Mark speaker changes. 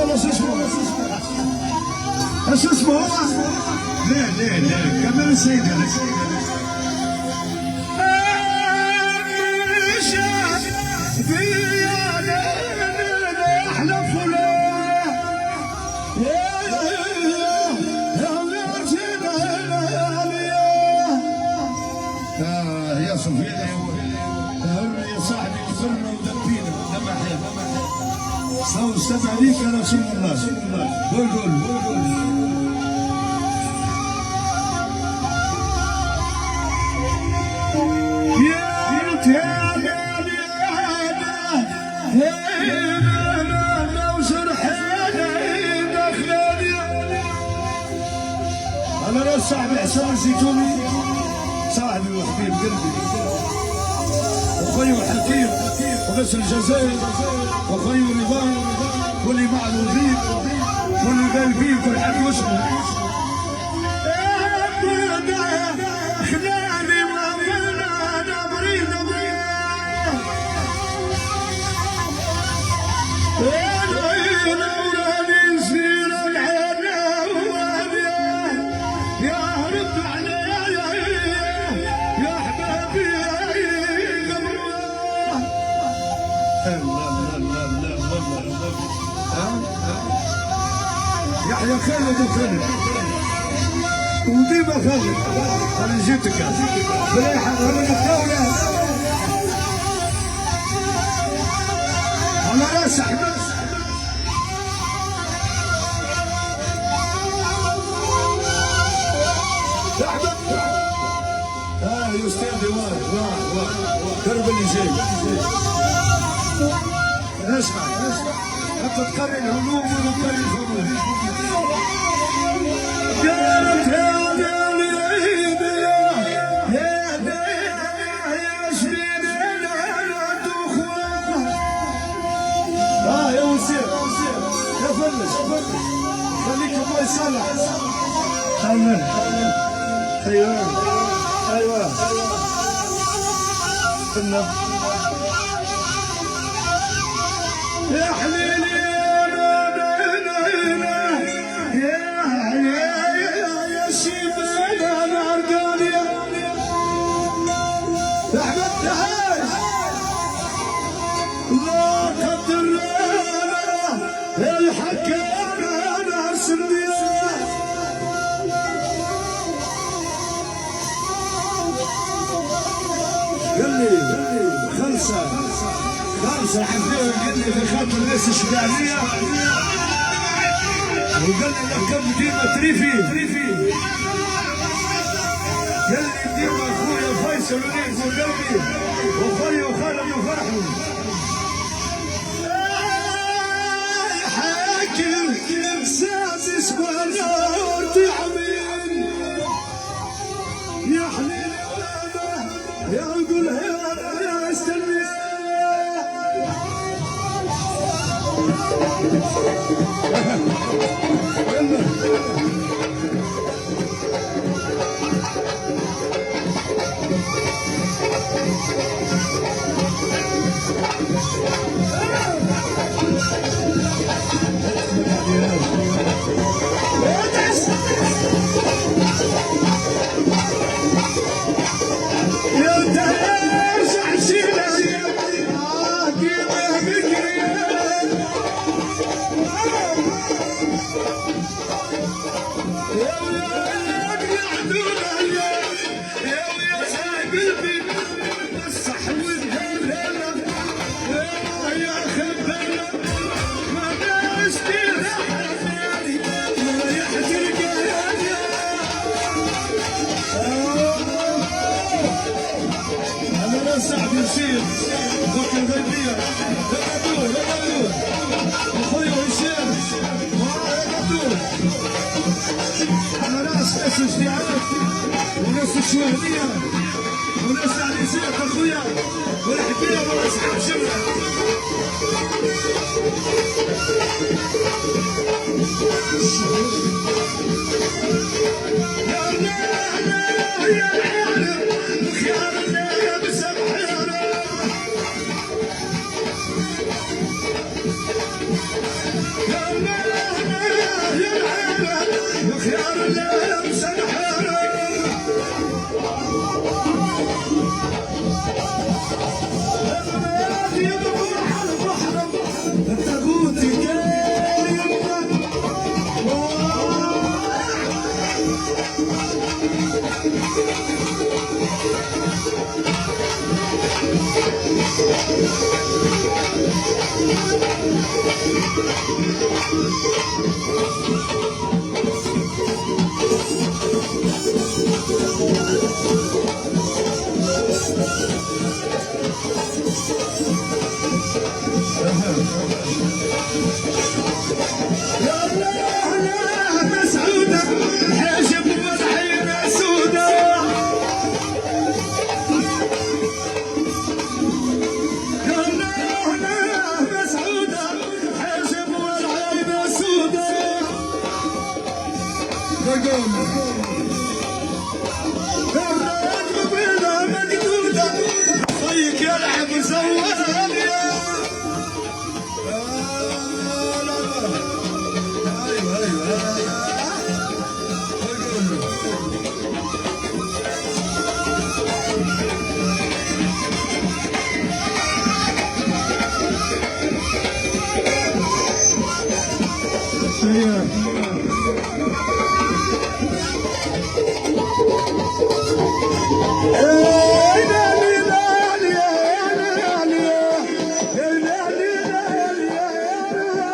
Speaker 1: ولا شو اسمه؟ شو اسمه هو؟ لا كمل السيد هذا. يا صفينا يا صاحبي وصلنا ودبينا لما حيل صو استمع ليك يا رسول الله. قول انا راس صاحبي حسن الزيتوني، صاحبي وحبيب قلبي وخوي حكيم وغسل الجزائر وخوي رضوان واللي مع الوزير واللي قلبي كل حد واسمه خلاني وانا بريد يحيى خالد وخالد وديما خالد. انا جيتك بلايحة من الدولة على راس احمد يا استاذي واه درب اللي جاي. اسمع حتى تقري الهموم ونقري الهموم. قالت يا العيد يا شبين انا اخوان. يا وسيم يا فلس خليك الله يصلح. ايوه يا حليلي يا شيبان انا ارقانيا احمد تهاي لا قدر لنا الحكام انا سنديا. قال لي خمسة حفلة قال لي في خاطر الناس الشجاعية وقال لي لقب ديما تريفي قال لي ديما اخويا فيصل ونيس وقلبي وخويا وخالد وفرحي حاكم سادس ونار تعمين يا حليل يا قول يا استني سعد يشيل ذوك الغيبية يا اخويا هشام يا قدور على راس ناس الشيعات وناس الشهدية وناس العريسات اخويا والحكاية واصحاب شمرة. يا الله يا العالم وخيار الله بسبحانه يا الله خيار الليل سنحرم الرياض يدور على البحر التابوت كان يمنى الراتب بلا مقدودة خيك يلعب زوال يا Yeah.